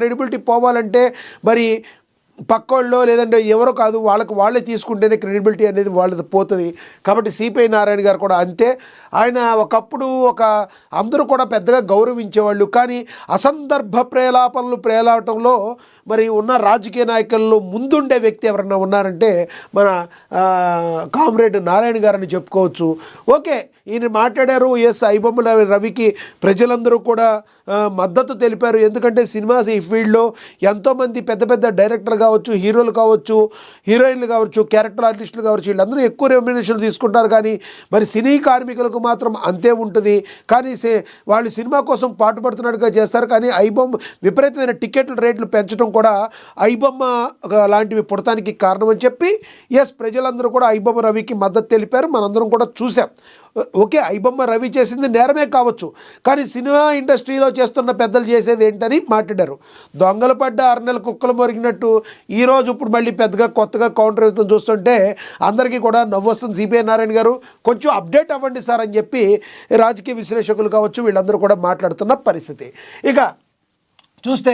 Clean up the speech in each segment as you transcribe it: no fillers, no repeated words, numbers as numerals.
Credibility పోవాలంటే మరి పక్కోళ్ళో లేదంటే ఎవరో కాదు, వాళ్ళే తీసుకుంటేనే క్రెడిబిలిటీ అనేది వాళ్ళది పోతుంది. కాబట్టి సిపిఐ నారాయణ గారు కూడా అంతే. ఆయన ఒకప్పుడు అందరూ కూడా పెద్దగా గౌరవించేవాళ్ళు, కానీ అసందర్భ ప్రేలాపనలు మరి ఉన్న రాజకీయ నాయకుల్లో ముందుండే వ్యక్తి ఎవరన్నా ఉన్నారంటే మన కామ్రేడ్ నారాయణ గారని చెప్పుకోవచ్చు. ఓకే, ఈయన మాట్లాడారు. ఎస్, ఐబొమ్మల రవికి ప్రజలందరూ కూడా మద్దతు తెలిపారు. ఎందుకంటే సినిమా ఈ ఫీల్డ్లో ఎంతోమంది పెద్ద పెద్ద డైరెక్టర్ కావచ్చు, హీరోలు కావచ్చు, హీరోయిన్లు కావచ్చు, క్యారెక్టర్ ఆర్టిస్టులు కావచ్చు, వీళ్ళందరూ ఎక్కువ రెమ్యునరేషన్లు తీసుకుంటారు. కానీ మరి సినీ కార్మికులకు మాత్రం అంతే ఉంటుంది. కానీ వాళ్ళు సినిమా కోసం పాటుపడుతున్నట్టుగా చేస్తారు. కానీ ఐబొమ్మ విపరీతమైన టికెట్ల రేట్లు పెంచడం కూడా ఐబొమ్మ లాంటివి పుడతానికి కారణం అని చెప్పి ఎస్, ప్రజలందరూ కూడా ఐబొమ్మ రవికి మద్దతు తెలిపారు. మనందరం కూడా చూసాం. ఓకే, ఐబొమ్మ రవి చేసింది నేరమే కావచ్చు, కానీ సినిమా ఇండస్ట్రీలో చేస్తున్న పెద్దలు చేసేది ఏంటని మాట్లాడారు. దొంగలు పడ్డ 6 నెలల కుక్కలు మొరిగినట్టు ఈరోజు ఇప్పుడు మళ్ళీ పెద్దగా కొత్తగా కౌంటర్ అవుతుంది చూస్తుంటే అందరికీ కూడా నవ్వు వస్తుంది. సిపిఐ నారాయణ గారు కొంచెం అప్డేట్ అవ్వండి సార్ అని చెప్పి రాజకీయ విశ్లేషకులు కావచ్చు వీళ్ళందరూ కూడా మాట్లాడుతున్న పరిస్థితి. ఇక చూస్తే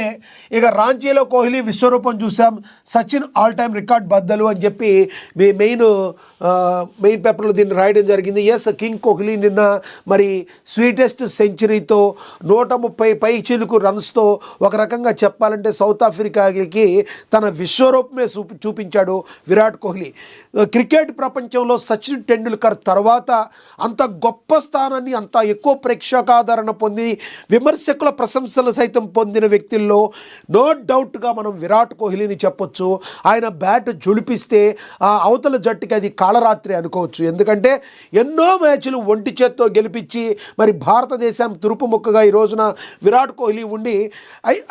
రాంచీలో కోహ్లీ విశ్వరూపం చూసాం. సచిన్ ఆల్ టైమ్ రికార్డ్ బద్దలు అని చెప్పి మెయిన్ పేపర్లో దీన్ని రాయడం జరిగింది. ఎస్, కింగ్ కోహ్లీ నిన్న మరి స్వీటెస్ట్ సెంచరీతో 130 పై చిలుకు రన్స్తో ఒక రకంగా చెప్పాలంటే సౌత్ ఆఫ్రికాకి తన విశ్వరూపమే చూపించాడు విరాట్ కోహ్లీ. క్రికెట్ ప్రపంచంలో సచిన్ టెండూల్కర్ తర్వాత అంత గొప్ప స్థానాన్ని, అంత ఎక్కువ ప్రేక్షకాదరణ పొంది విమర్శకుల ప్రశంసలు సైతం పొందిన వ్యక్తుల్లో నో డౌట్గా మనం విరాట్ కోహ్లీని చెప్పొచ్చు. ఆయన బ్యాట్ జుడిపిస్తే ఆ అవతల జట్టుకి అది కాళరాత్రి అనుకోవచ్చు. ఎందుకంటే ఎన్నో మ్యాచ్లు ఒంటి చేత్తో గెలిపించి మరి భారతదేశం తురుపు ముక్కగా ఈ రోజున విరాట్ కోహ్లీ ఉండి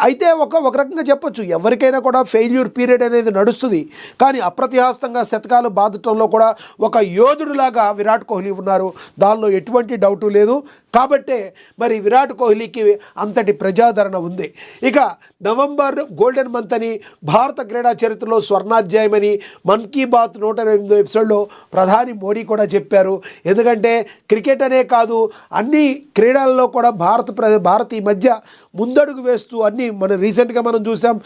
అయితే ఒక రకంగా చెప్పొచ్చు, ఎవరికైనా కూడా ఫెయిల్యూర్ పీరియడ్ అనేది నడుస్తుంది. కానీ అప్రతిహాస్తంగా శతకాలు బాధటంలో కూడా ఒక యోధుడిలాగా విరాట్ కోహ్లీ ఉన్నారు. దానిలో ఎటువంటి డౌటు లేదు. కాబట్టే మరి విరాట్ కోహ్లీకి అంతటి ప్రజాదరణ ఉంది. ఇక నవంబర్ గోల్డెన్ మంత్ అని, భారత క్రీడా చరిత్రలో స్వర్ణాధ్యాయమని మన్ కీ బాత్ 108వ ఎపిసోడ్లో ప్రధాని మోడీ కూడా చెప్పారు. ఎందుకంటే క్రికెట్ అనే కాదు, అన్ని క్రీడల్లో కూడా భారత్ ఈ మధ్య ముందడుగు వేస్తూ అన్నీ రీసెంట్గా మనం చూసాం.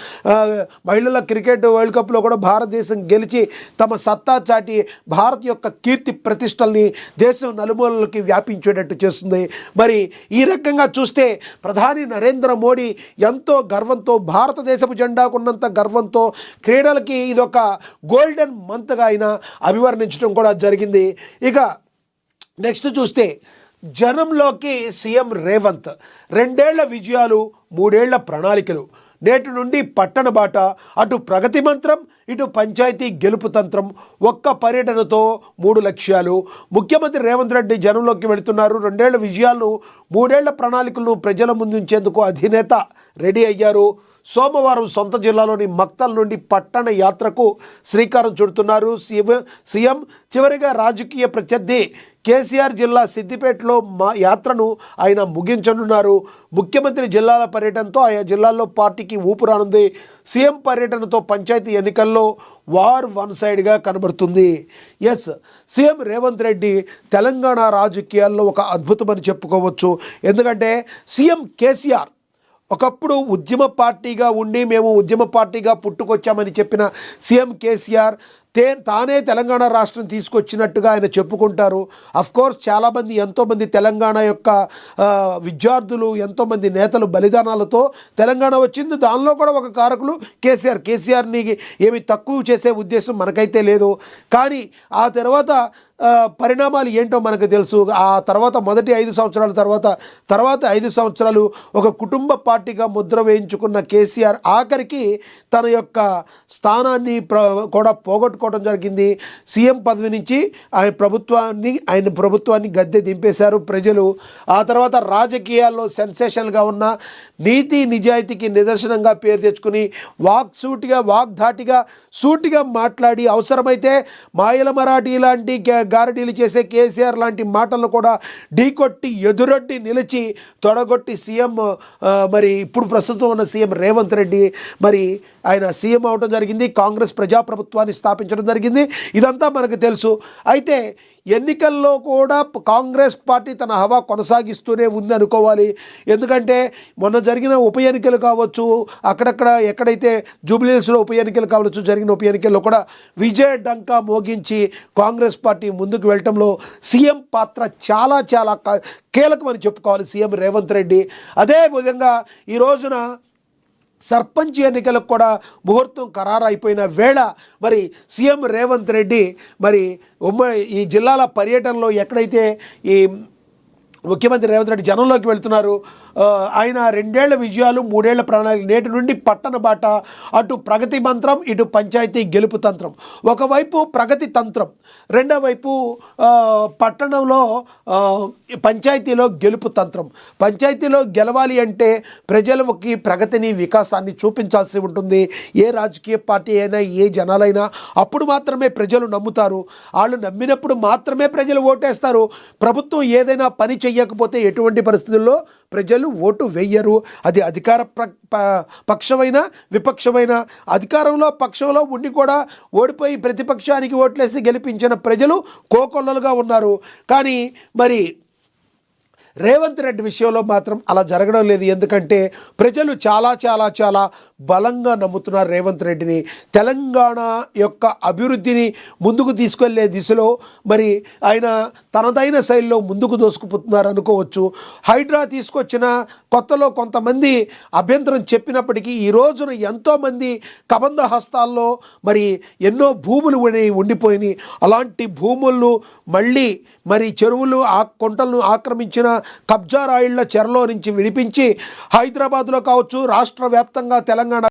మహిళల క్రికెట్ వరల్డ్ కప్లో కూడా భారతదేశం గెలిచి తమ సత్తా చాటి భారత్ యొక్క కీర్తి ప్రతిష్టల్ని దేశం నలుమూలలకి వ్యాపించేటట్టు చేస్తుంది. మరి ఈ రకంగా చూస్తే ప్రధాని నరేంద్ర మోడీ ఎంతో గర్వంతో, భారతదేశపు జెండాకున్నంత గర్వంతో క్రీడలకి ఇదొక గోల్డెన్ మంత్గా ఆయన అభివర్ణించడం కూడా జరిగింది. ఇక నెక్స్ట్ చూస్తే జనంలోకి సీఎం రేవంత్ 2 ఏళ్ల విజయాలు, 3 ఏళ్ల ప్రణాళికలు, నేటి నుండి పట్టణ బాట, అటు ప్రగతి మంత్రం, ఇటు పంచాయతీ గెలుపు తంత్రం, ఒక్క పర్యటనతో 3 లక్ష్యాలు. ముఖ్యమంత్రి రేవంత్ రెడ్డి జనంలోకి వెళుతున్నారు. 2 ఏళ్ల విజయాలను, 3 ఏళ్ల ప్రణాళికలను ప్రజల ముందుంచేందుకు అధినేత రెడీ అయ్యారు. సోమవారం సొంత జిల్లాలోని మక్తల్ నుండి పట్టణ యాత్రకు శ్రీకారం చుడుతున్నారు సీఎం. చివరిగా రాజకీయ ప్రత్యర్థి కేసీఆర్ జిల్లా సిద్దిపేటలో యాత్రను ఆయన ముగించనున్నారు. ముఖ్యమంత్రి జిల్లాల పర్యటనతో ఆయా జిల్లాల్లో పార్టీకి ఊపురానుంది. సీఎం పర్యటనతో పంచాయతీ ఎన్నికల్లో వార్ వన్ సైడ్గా కనబడుతుంది. ఎస్, సీఎం రేవంత్ రెడ్డి తెలంగాణ రాజకీయాల్లో ఒక అద్భుతమని చెప్పుకోవచ్చు. ఎందుకంటే సీఎం కేసీఆర్ ఒకప్పుడు ఉద్యమ పార్టీగా ఉండి మేము ఉద్యమ పార్టీగా పుట్టుకొచ్చామని చెప్పిన సీఎం కేసీఆర్ తానే తెలంగాణ రాష్ట్రం తీసుకొచ్చినట్టుగా ఆయన చెప్పుకుంటారు. అఫ్కోర్స్ చాలామంది ఎంతోమంది తెలంగాణ యొక్క విద్యార్థులు, ఎంతోమంది నేతలు బలిదానాలతో తెలంగాణ వచ్చింది. దానిలో కూడా ఒక కారకులు కేసీఆర్ని ఏమి తక్కువ చేసే ఉద్దేశం మనకైతే లేదు. కానీ ఆ తర్వాత పరిణామాలు ఏంటో మనకు తెలుసు. ఆ తర్వాత మొదటి 5 సంవత్సరాల తర్వాత 5 సంవత్సరాలు ఒక కుటుంబ పార్టీగా ముద్ర వేయించుకున్న కేసీఆర్ ఆఖరికి తన యొక్క స్థానాన్ని కూడా పోగొట్టుకోవడం జరిగింది. సీఎం పదవి నుంచి ఆయన ప్రభుత్వాన్ని గద్దె దింపేశారు ప్రజలు. ఆ తర్వాత రాజకీయాల్లో సెన్సేషన్గా ఉన్న నీతి నిజాయితీకి నిదర్శనంగా పేరు తెచ్చుకుని వాగ్ధాటిగా సూటిగా మాట్లాడి అవసరమైతే మాయల మరాఠీ లాంటి గారడీలు చేసే కేసీఆర్ లాంటి మాటలను కూడా ఢీకొట్టి ఎదురొడ్డి నిలిచి తొడగొట్టి సీఎం మరి ఇప్పుడు ప్రస్తుతం ఉన్న సీఎం రేవంత్ రెడ్డి మరి ఆయన సీఎం అవడం జరిగింది. కాంగ్రెస్ ప్రజాప్రభుత్వాన్ని స్థాపించడం జరిగింది. ఇదంతా మనకు తెలుసు. అయితే ఎన్నికల్లో కూడా కాంగ్రెస్ పార్టీ తన హవా కొనసాగిస్తూనే ఉంది అనుకోవాలి. ఎందుకంటే మొన్న జరిగిన ఉప ఎన్నికలు కావచ్చు, అక్కడక్కడ ఎక్కడైతే జూబ్లీహిల్స్లో ఉప ఎన్నికలు కావచ్చు, జరిగిన ఉప ఎన్నికల్లో కూడా విజయ డంకా మోగించి కాంగ్రెస్ పార్టీ ముందుకు వెళ్ళటంలో సీఎం పాత్ర చాలా చాలా కీలకమని చెప్పుకోవాలి సీఎం రేవంత్ రెడ్డి. అదే విధంగా ఈ రోజున సర్పంచ్ ఎన్నికలకు కూడా ముహూర్తం ఖరారు అయిపోయిన వేళ మరి సీఎం రేవంత్ రెడ్డి మరి ఈ జిల్లాల పర్యటనలో ఎక్కడైతే ఈ ముఖ్యమంత్రి రేవంత్ రెడ్డి జనంలోకి వెళ్తున్నారు, ఆయన 2 ఏళ్ల విజయాలు 3 ఏళ్ల ప్రణాళిక, నేటి నుండి పట్టణ బాట, అటు ప్రగతి మంత్రం ఇటు పంచాయతీ గెలుపు తంత్రం. ఒకవైపు ప్రగతి తంత్రం, రెండో వైపు పట్టణంలో పంచాయతీలో గెలుపు తంత్రం. పంచాయతీలో గెలవాలి అంటే ప్రజలకి ప్రగతిని వికాసాన్ని చూపించాల్సి ఉంటుంది. ఏ రాజకీయ పార్టీ అయినా ఏ జనాలైనా అప్పుడు మాత్రమే ప్రజలు నమ్ముతారు. వాళ్ళు నమ్మినప్పుడు మాత్రమే ప్రజలు ఓటేస్తారు. ప్రభుత్వం ఏదైనా పని చెయ్యకపోతే ఎటువంటి పరిస్థితుల్లో ప్రజలు ఓటు వెయ్యరు. అది అధికార పక్షమైన విపక్షమైన. అధికారంలో పక్షంలో ఉండి కూడా ఓడిపోయి ప్రతిపక్షానికి ఓట్లేసి గెలిపించిన ప్రజలు కోకొల్లలుగా ఉన్నారు. కానీ మరి రేవంత్ రెడ్డి విషయంలో మాత్రం అలా జరగడం లేదు. ఎందుకంటే ప్రజలు చాలా చాలా చాలా బలంగా నమ్ముతున్నారు రేవంత్ రెడ్డిని. తెలంగాణ యొక్క అభివృద్ధిని ముందుకు తీసుకెళ్లే దిశలో మరి ఆయన తనదైన శైలిలో ముందుకు దోసుకుపోతున్నారు అనుకోవచ్చు. హైడ్రా తీసుకొచ్చిన కొత్తలో కొంతమంది అభ్యంతరం చెప్పినప్పటికీ ఈ రోజున ఎంతోమంది కబంధ హస్తాల్లో మరి ఎన్నో భూములు ఉండిపోయినాయి. అలాంటి భూములను మళ్ళీ మరి చెరువులు కుంటలను ఆక్రమించిన కబ్జా రాయిళ్ల చెరలో నుంచి విడిపించి హైదరాబాద్లో కావచ్చు, రాష్ట్ర వ్యాప్తంగా తెలంగాణ